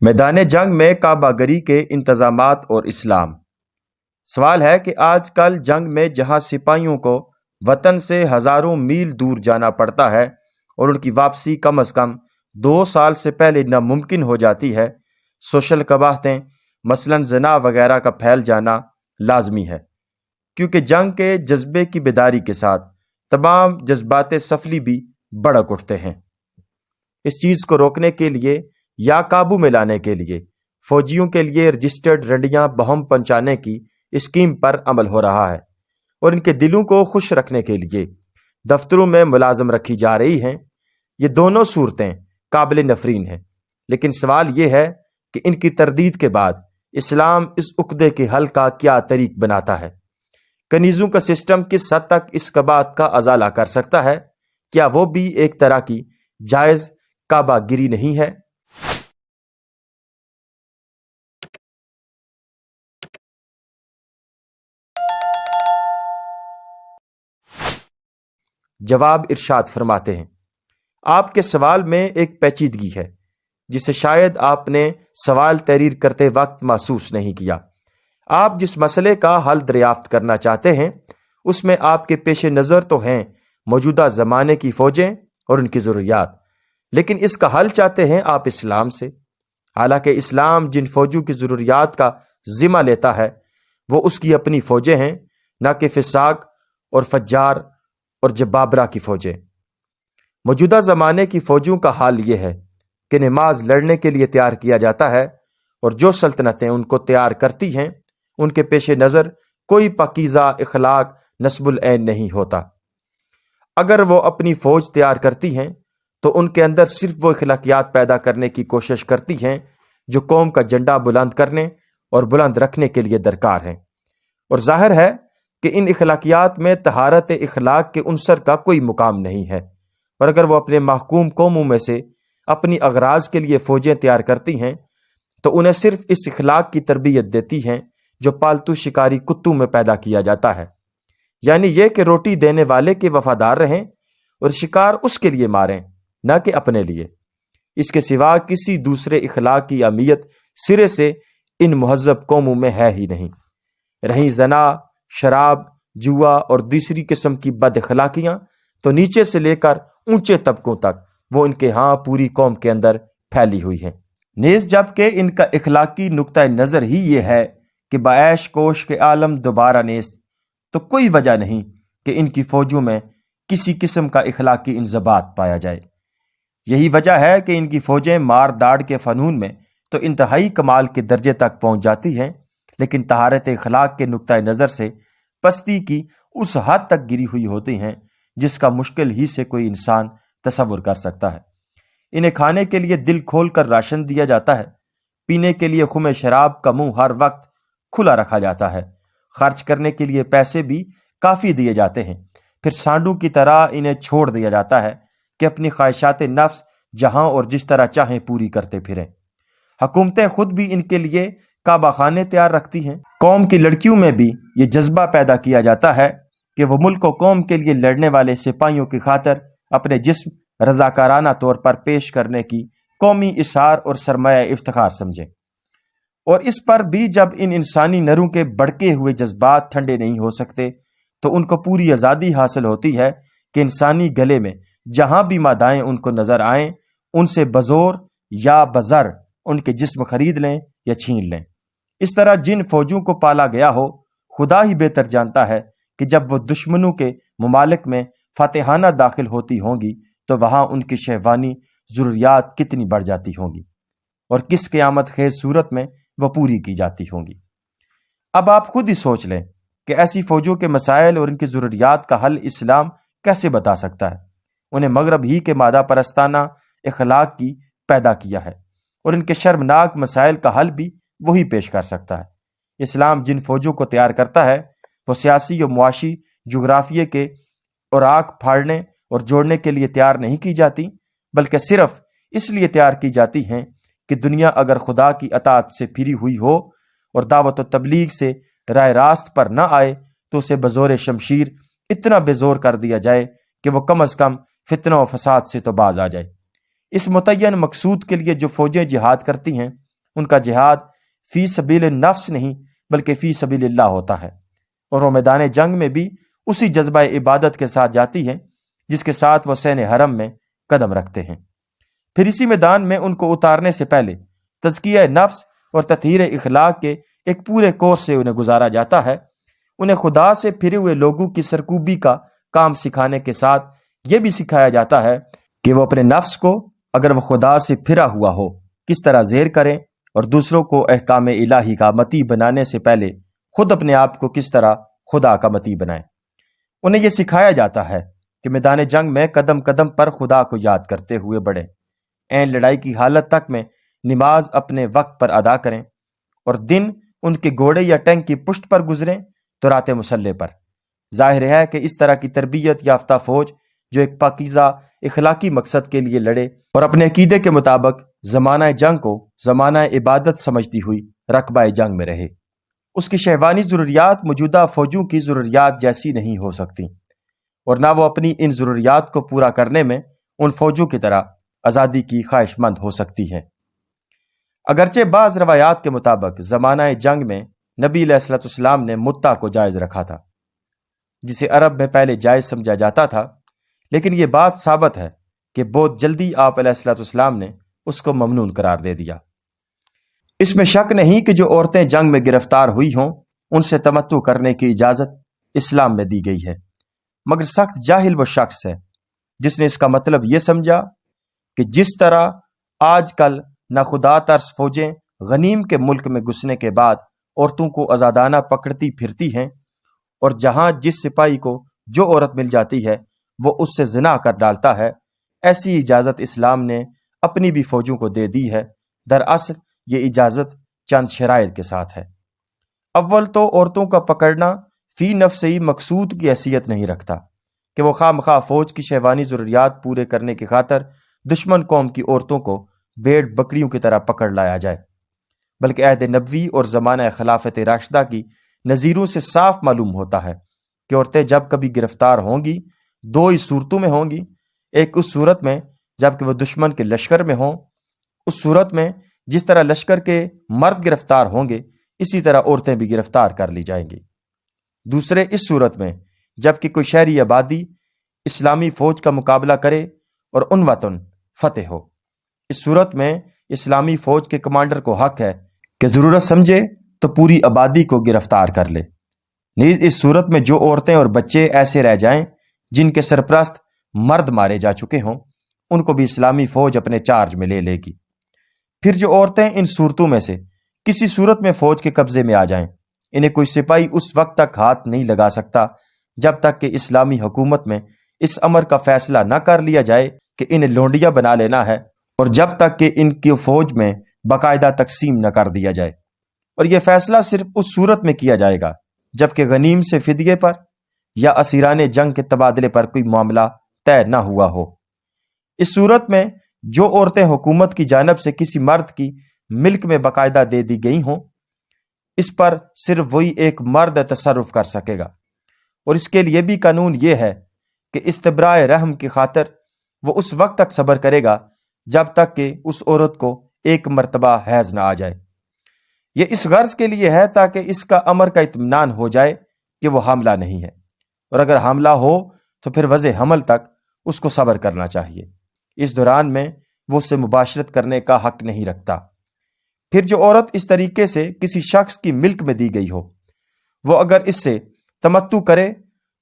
میدان جنگ میں کعبہ گری کے انتظامات اور اسلام۔ سوال ہے کہ آج کل جنگ میں جہاں سپاہیوں کو وطن سے ہزاروں میل دور جانا پڑتا ہے اور ان کی واپسی کم از کم 2 سال سے پہلے ناممکن ہو جاتی ہے، سوشل قباحتیں مثلاً زنا وغیرہ کا پھیل جانا لازمی ہے، کیونکہ جنگ کے جذبے کی بیداری کے ساتھ تمام جذبات سفلی بھی بڑک اٹھتے ہیں۔ اس چیز کو روکنے کے لیے یا قابو میں لانے کے لیے فوجیوں کے لیے رجسٹرڈ رنڈیاں بہم پہنچانے کی اسکیم پر عمل ہو رہا ہے، اور ان کے دلوں کو خوش رکھنے کے لیے دفتروں میں ملازم رکھی جا رہی ہیں۔ یہ دونوں صورتیں قابل نفرین ہیں، لیکن سوال یہ ہے کہ ان کی تردید کے بعد اسلام اس عقدے کے حل کا کیا طریق بناتا ہے؟ کنیزوں کا سسٹم کس حد تک اس قباحت کا ازالہ کر سکتا ہے؟ کیا وہ بھی ایک طرح کی جائز کعبہ گری نہیں ہے؟ جواب ارشاد فرماتے ہیں، آپ کے سوال میں ایک پیچیدگی ہے جسے شاید آپ نے سوال تحریر کرتے وقت محسوس نہیں کیا۔ آپ جس مسئلے کا حل دریافت کرنا چاہتے ہیں اس میں آپ کے پیش نظر تو ہیں موجودہ زمانے کی فوجیں اور ان کی ضروریات، لیکن اس کا حل چاہتے ہیں آپ اسلام سے، حالانکہ اسلام جن فوجوں کی ضروریات کا ذمہ لیتا ہے وہ اس کی اپنی فوجیں ہیں، نہ کہ فساق اور فجار اور جبابرہ کی فوجیں۔ موجودہ زمانے کی فوجوں کا حال یہ ہے کہ نماز لڑنے کے لیے تیار کیا جاتا ہے، اور جو سلطنتیں ان کو تیار کرتی ہیں ان کے پیش نظر کوئی پاکیزہ اخلاق نصب العین نہیں ہوتا۔ اگر وہ اپنی فوج تیار کرتی ہیں تو ان کے اندر صرف وہ اخلاقیات پیدا کرنے کی کوشش کرتی ہیں جو قوم کا جھنڈا بلند کرنے اور بلند رکھنے کے لیے درکار ہیں، اور ظاہر ہے کہ ان اخلاقیات میں طہارت اخلاق کے عنصر کا کوئی مقام نہیں ہے، اور اگر وہ اپنے محکوم قوموں میں سے اپنی اغراض کے لیے فوجیں تیار کرتی ہیں تو انہیں صرف اس اخلاق کی تربیت دیتی ہیں جو پالتو شکاری کتوں میں پیدا کیا جاتا ہے، یعنی یہ کہ روٹی دینے والے کے وفادار رہیں اور شکار اس کے لیے ماریں، نہ کہ اپنے لیے۔ اس کے سوا کسی دوسرے اخلاق کی اہمیت سرے سے ان مہذب قوموں میں ہے ہی نہیں۔ رہیں زنا، شراب، جوا اور دوسری قسم کی بد اخلاقیاں تو نیچے سے لے کر اونچے طبقوں تک وہ ان کے ہاں پوری قوم کے اندر پھیلی ہوئی ہیں۔ نیز جب کہ ان کا اخلاقی نقطہ نظر ہی یہ ہے کہ بعیش کوش کے عالم دوبارہ نیست، تو کوئی وجہ نہیں کہ ان کی فوجوں میں کسی قسم کا اخلاقی انضباط پایا جائے۔ یہی وجہ ہے کہ ان کی فوجیں مار داڑ کے فنون میں تو انتہائی کمال کے درجے تک پہنچ جاتی ہیں، لیکن طہارت اخلاق کے نقطہ نظر سے پستی کی اس حد تک گری ہوئی ہوتی ہیں جس کا مشکل ہی سے کوئی انسان تصور کر سکتا ہے۔ انہیں کھانے کے لیے دل کھول کر راشن دیا جاتا ہے، پینے کے لیے خم شراب کا منہ ہر وقت کھلا رکھا جاتا ہے، خرچ کرنے کے لیے پیسے بھی کافی دیے جاتے ہیں، پھر سانڈوں کی طرح انہیں چھوڑ دیا جاتا ہے کہ اپنی خواہشات نفس جہاں اور جس طرح چاہیں پوری کرتے پھریں۔ حکومتیں خود بھی ان کے لیے کعبہ خانے تیار رکھتی ہیں۔ قوم کی لڑکیوں میں بھی یہ جذبہ پیدا کیا جاتا ہے کہ وہ ملک و قوم کے لیے لڑنے والے سپاہیوں کی خاطر اپنے جسم رضاکارانہ طور پر پیش کرنے کی قومی اثار اور سرمایہ افتخار سمجھیں، اور اس پر بھی جب ان انسانی نروں کے بڑکے ہوئے جذبات ٹھنڈے نہیں ہو سکتے تو ان کو پوری آزادی حاصل ہوتی ہے کہ انسانی گلے میں جہاں بھی مادائیں ان کو نظر آئیں ان سے بزور یا بزر ان کے جسم خرید لیں یا چھین لیں۔ اس طرح جن فوجوں کو پالا گیا ہو خدا ہی بہتر جانتا ہے کہ جب وہ دشمنوں کے ممالک میں فاتحانہ داخل ہوتی ہوں گی تو وہاں ان کی شہوانی ضروریات کتنی بڑھ جاتی ہوں گی، اور کس قیامت خیز صورت میں وہ پوری کی جاتی ہوں گی۔ اب آپ خود ہی سوچ لیں کہ ایسی فوجوں کے مسائل اور ان کی ضروریات کا حل اسلام کیسے بتا سکتا ہے؟ انہیں مغرب ہی کے مادہ پرستانہ اخلاق کی پیدا کیا ہے، اور ان کے شرمناک مسائل کا حل بھی وہی پیش کر سکتا ہے۔ اسلام جن فوجوں کو تیار کرتا ہے وہ سیاسی و معاشی جغرافیے کے اوراق پھاڑنے اور جوڑنے کے لیے تیار نہیں کی جاتی، بلکہ صرف اس لیے تیار کی جاتی ہیں کہ دنیا اگر خدا کی اطاعت سے پھری ہوئی ہو اور دعوت و تبلیغ سے راہ راست پر نہ آئے تو اسے بزور شمشیر اتنا بے زور کر دیا جائے کہ وہ کم از کم فتنہ و فساد سے تو باز آ جائے۔ اس متعین مقصود کے لیے جو فوجیں جہاد کرتی ہیں ان کا جہاد فی سبیل نفس نہیں بلکہ فی سبیل اللہ ہوتا ہے، اور وہ میدان جنگ میں بھی اسی جذبہ عبادت کے ساتھ جاتی ہے جس کے ساتھ وہ سین حرم میں قدم رکھتے ہیں۔ پھر اسی میدان میں ان کو اتارنے سے پہلے تزکیہ نفس اور تطہیر اخلاق کے ایک پورے کورس سے انہیں گزارا جاتا ہے۔ انہیں خدا سے پھرے ہوئے لوگوں کی سرکوبی کا کام سکھانے کے ساتھ یہ بھی سکھایا جاتا ہے کہ وہ اپنے نفس کو، اگر وہ خدا سے پھرا ہوا ہو، کس طرح زیر کریں، اور دوسروں کو احکام الہی کا مطیع بنانے سے پہلے خود اپنے آپ کو کس طرح خدا کا مطیع بنائیں۔ انہیں یہ سکھایا جاتا ہے کہ میدان جنگ میں قدم قدم پر خدا کو یاد کرتے ہوئے بڑھیں، عین لڑائی کی حالت تک میں نماز اپنے وقت پر ادا کریں، اور دن ان کے گھوڑے یا ٹینک کی پشت پر گزریں تو رات مسلح پر۔ ظاہر ہے کہ اس طرح کی تربیت یافتہ فوج جو ایک پاکیزہ اخلاقی مقصد کے لیے لڑے اور اپنے عقیدے کے مطابق زمانہ جنگ کو زمانہ عبادت سمجھتی ہوئی رقبہ جنگ میں رہے، اس کی شہوانی ضروریات موجودہ فوجوں کی ضروریات جیسی نہیں ہو سکتی، اور نہ وہ اپنی ان ضروریات کو پورا کرنے میں ان فوجوں کی طرح آزادی کی خواہش مند ہو سکتی ہے۔ اگرچہ بعض روایات کے مطابق زمانہ جنگ میں نبی علیہ الصلوۃ والسلام نے متع کو جائز رکھا تھا، جسے عرب میں پہلے جائز سمجھا جاتا تھا، لیکن یہ بات ثابت ہے کہ بہت جلدی آپ علیہ الصلوۃ والسلام نے اس کو ممنون قرار دے دیا۔ اس میں شک نہیں کہ جو عورتیں جنگ میں گرفتار ہوئی ہوں ان سے تمتع کرنے کی اجازت اسلام میں دی گئی ہے، مگر سخت جاہل وہ شخص ہے جس نے اس کا مطلب یہ سمجھا کہ جس طرح آج کل ناخدا ترس فوجیں غنیم کے ملک میں گھسنے کے بعد عورتوں کو آزادانہ پکڑتی پھرتی ہیں، اور جہاں جس سپاہی کو جو عورت مل جاتی ہے وہ اس سے زنا کر ڈالتا ہے، ایسی اجازت اسلام نے اپنی بھی فوجوں کو دے دی ہے۔ دراصل یہ اجازت چند شرائط کے ساتھ ہے۔ اول تو عورتوں کا پکڑنا فی نفس ہی مقصود کی حیثیت نہیں رکھتا کہ وہ خواہ مخواہ فوج کی شہوانی ضروریات پورے کرنے کی خاطر دشمن قوم کی عورتوں کو بھیڑ بکریوں کی طرح پکڑ لایا جائے، بلکہ عہد نبوی اور زمانہ خلافت راشدہ کی نظیروں سے صاف معلوم ہوتا ہے کہ عورتیں جب کبھی گرفتار ہوں گی دو ہی صورتوں میں ہوں گی، ایک اس صورت میں جب کہ وہ دشمن کے لشکر میں ہوں، اس صورت میں جس طرح لشکر کے مرد گرفتار ہوں گے اسی طرح عورتیں بھی گرفتار کر لی جائیں گی، دوسرے اس صورت میں جب کہ کوئی شہری آبادی اسلامی فوج کا مقابلہ کرے اور عنوتاً فتح ہو، اس صورت میں اسلامی فوج کے کمانڈر کو حق ہے کہ ضرورت سمجھے تو پوری آبادی کو گرفتار کر لے۔ نیز اس صورت میں جو عورتیں اور بچے ایسے رہ جائیں جن کے سرپرست مرد مارے جا چکے ہوں ان کو بھی اسلامی فوج اپنے چارج میں لے گی۔ پھر جو عورتیں ان صورتوں میں سے کسی صورت میں فوج کے قبضے میں آ جائیں انہیں کوئی سپاہی اس وقت تک ہاتھ نہیں لگا سکتا جب تک کہ اسلامی حکومت میں اس امر کا فیصلہ نہ کر لیا جائے کہ انہیں لونڈیاں بنا لینا ہے، اور جب تک کہ ان کی فوج میں باقاعدہ تقسیم نہ کر دیا جائے، اور یہ فیصلہ صرف اس صورت میں کیا جائے گا جب کہ غنیم سے فدیے پر یا اسیران جنگ کے تبادلے پر کوئی معاملہ طے نہ ہوا ہو۔ اس صورت میں جو عورتیں حکومت کی جانب سے کسی مرد کی ملک میں باقاعدہ دے دی گئی ہوں اس پر صرف وہی ایک مرد تصرف کر سکے گا، اور اس کے لیے بھی قانون یہ ہے کہ استبراء رحم کی خاطر وہ اس وقت تک صبر کرے گا جب تک کہ اس عورت کو ایک مرتبہ حیض نہ آ جائے۔ یہ اس غرض کے لیے ہے تاکہ اس کا امر کا اطمینان ہو جائے کہ وہ حاملہ نہیں ہے، اور اگر حاملہ ہو تو پھر وضع حمل تک اس کو صبر کرنا چاہیے، اس دوران میں وہ اس سے مباشرت کرنے کا حق نہیں رکھتا۔ پھر جو عورت اس طریقے سے کسی شخص کی ملک میں دی گئی ہو وہ اگر اس سے تمتع کرے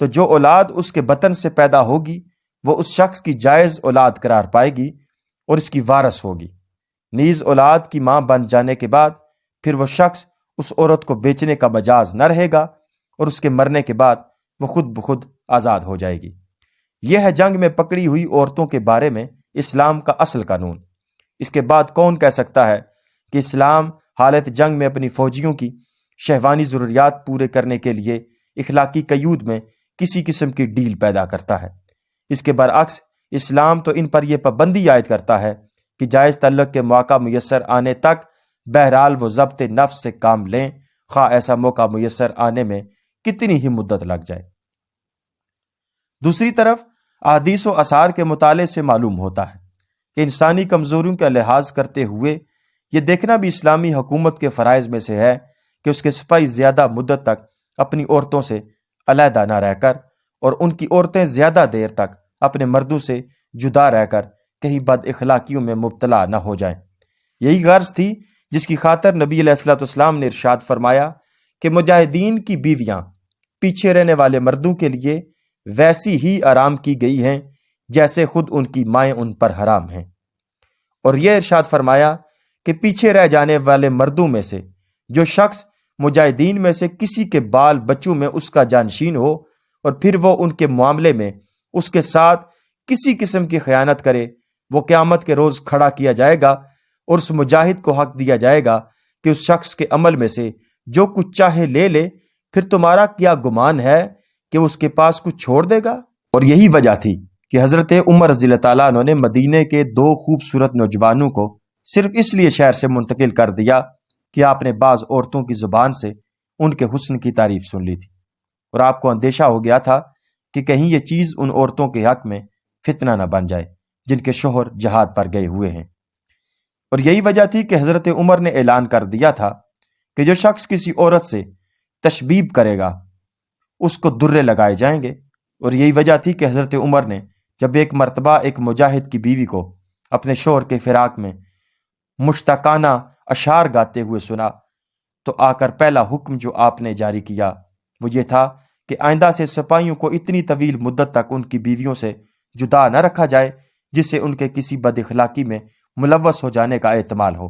تو جو اولاد اس کے بطن سے پیدا ہوگی وہ اس شخص کی جائز اولاد قرار پائے گی اور اس کی وارث ہوگی۔ نیز اولاد کی ماں بن جانے کے بعد پھر وہ شخص اس عورت کو بیچنے کا مجاز نہ رہے گا، اور اس کے مرنے کے بعد وہ خود بخود آزاد ہو جائے گی۔ یہ ہے جنگ میں پکڑی ہوئی عورتوں کے بارے میں اسلام کا اصل قانون۔ اس کے بعد کون کہہ سکتا ہے کہ اسلام حالت جنگ میں اپنی فوجیوں کی شہوانی ضروریات پورے کرنے کے لیے اخلاقی قیود میں کسی قسم کی ڈیل پیدا کرتا ہے؟ اس کے برعکس اسلام تو ان پر یہ پابندی عائد کرتا ہے کہ جائز تعلق کے موقع میسر آنے تک بہرحال وہ ضبط نفس سے کام لیں، خواہ ایسا موقع میسر آنے میں کتنی ہی مدت لگ جائے۔ دوسری طرف احادیث و آثار کے مطالعے سے معلوم ہوتا ہے کہ انسانی کمزوریوں کا لحاظ کرتے ہوئے یہ دیکھنا بھی اسلامی حکومت کے فرائض میں سے ہے کہ اس کے سپاہی زیادہ مدت تک اپنی عورتوں سے علیحدہ نہ رہ کر اور ان کی عورتیں زیادہ دیر تک اپنے مردوں سے جدا رہ کر کہیں بد اخلاقیوں میں مبتلا نہ ہو جائیں۔ یہی غرض تھی جس کی خاطر نبی علیہ الصلوۃ والسلام نے ارشاد فرمایا کہ مجاہدین کی بیویاں پیچھے رہنے والے مردوں کے لیے ویسی ہی آرام کی گئی ہیں جیسے خود ان کی مائیں ان پر حرام ہیں، اور یہ ارشاد فرمایا کہ پیچھے رہ جانے والے مردوں میں سے جو شخص مجاہدین میں سے کسی کے بال بچوں میں اس کا جانشین ہو اور پھر وہ ان کے معاملے میں اس کے ساتھ کسی قسم کی خیانت کرے، وہ قیامت کے روز کھڑا کیا جائے گا اور اس مجاہد کو حق دیا جائے گا کہ اس شخص کے عمل میں سے جو کچھ چاہے لے لے، پھر تمہارا کیا گمان ہے کہ اس کے پاس کچھ چھوڑ دے گا؟ اور یہی وجہ تھی کہ حضرت عمر رضی اللہ تعالیٰ عنہ نے مدینے کے 2 خوبصورت نوجوانوں کو صرف اس لیے شہر سے منتقل کر دیا کہ آپ نے بعض عورتوں کی زبان سے ان کے حسن کی تعریف سن لی تھی، اور آپ کو اندیشہ ہو گیا تھا کہ کہیں یہ چیز ان عورتوں کے حق میں فتنہ نہ بن جائے جن کے شوہر جہاد پر گئے ہوئے ہیں۔ اور یہی وجہ تھی کہ حضرت عمر نے اعلان کر دیا تھا کہ جو شخص کسی عورت سے تشبیب کرے گا اس کو درے لگائے جائیں گے۔ اور یہی وجہ تھی کہ حضرت عمر نے جب ایک مرتبہ ایک مجاہد کی بیوی کو اپنے شوہر کے فراق میں مشتاقانہ اشعار گاتے ہوئے سنا تو آ کر پہلا حکم جو آپ نے جاری کیا وہ یہ تھا کہ آئندہ سے سپاہیوں کو اتنی طویل مدت تک ان کی بیویوں سے جدا نہ رکھا جائے جس سے ان کے کسی بد اخلاقی میں ملوث ہو جانے کا احتمال ہو۔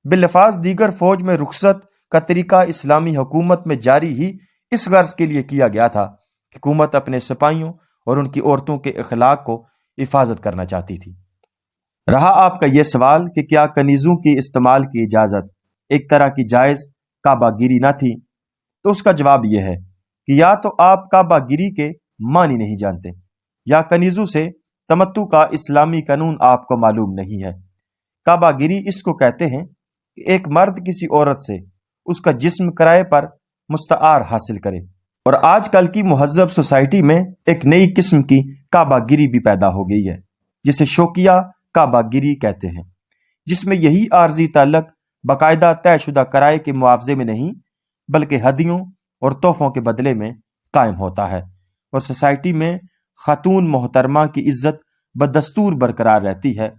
باللفاظ دیگر فوج میں رخصت کا طریقہ اسلامی حکومت میں جاری ہی اس غرض کے لیے کیا گیا تھا کہ حکومت اپنے سپاہیوں اور ان کی عورتوں کے اخلاق کو حفاظت کرنا چاہتی تھی۔ رہا آپ کا یہ سوال کہ کیا کنیزوں کی استعمال کی اجازت ایک طرح کی جائز کعبہ گیری نہ تھی، تو اس کا جواب یہ ہے کہ یا تو آپ کعبہ گیری کے معنی نہیں جانتے یا کنیزوں سے تمتع کا اسلامی قانون آپ کو معلوم نہیں ہے۔ کعبہ گیری اس کو کہتے ہیں کہ ایک مرد کسی عورت سے اس کا جسم کرائے پر مستعار حاصل کرے، اور آج کل کی مہذب سوسائٹی میں ایک نئی قسم کی کعبہ گیری بھی پیدا ہو گئی ہے جسے شوقیہ کعبہ گیری کہتے ہیں، جس میں یہی عارضی تعلق باقاعدہ طے شدہ کرائے کے معاوضے میں نہیں بلکہ ہدیوں اور تحفوں کے بدلے میں قائم ہوتا ہے، اور سوسائٹی میں خاتون محترمہ کی عزت بدستور برقرار رہتی ہے۔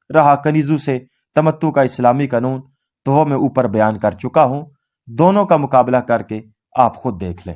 رہا کنیزوں سے تمتع کا اسلامی قانون تو وہ میں اوپر بیان کر چکا ہوں، دونوں کا مقابلہ کر کے آپ خود دیکھ لیں۔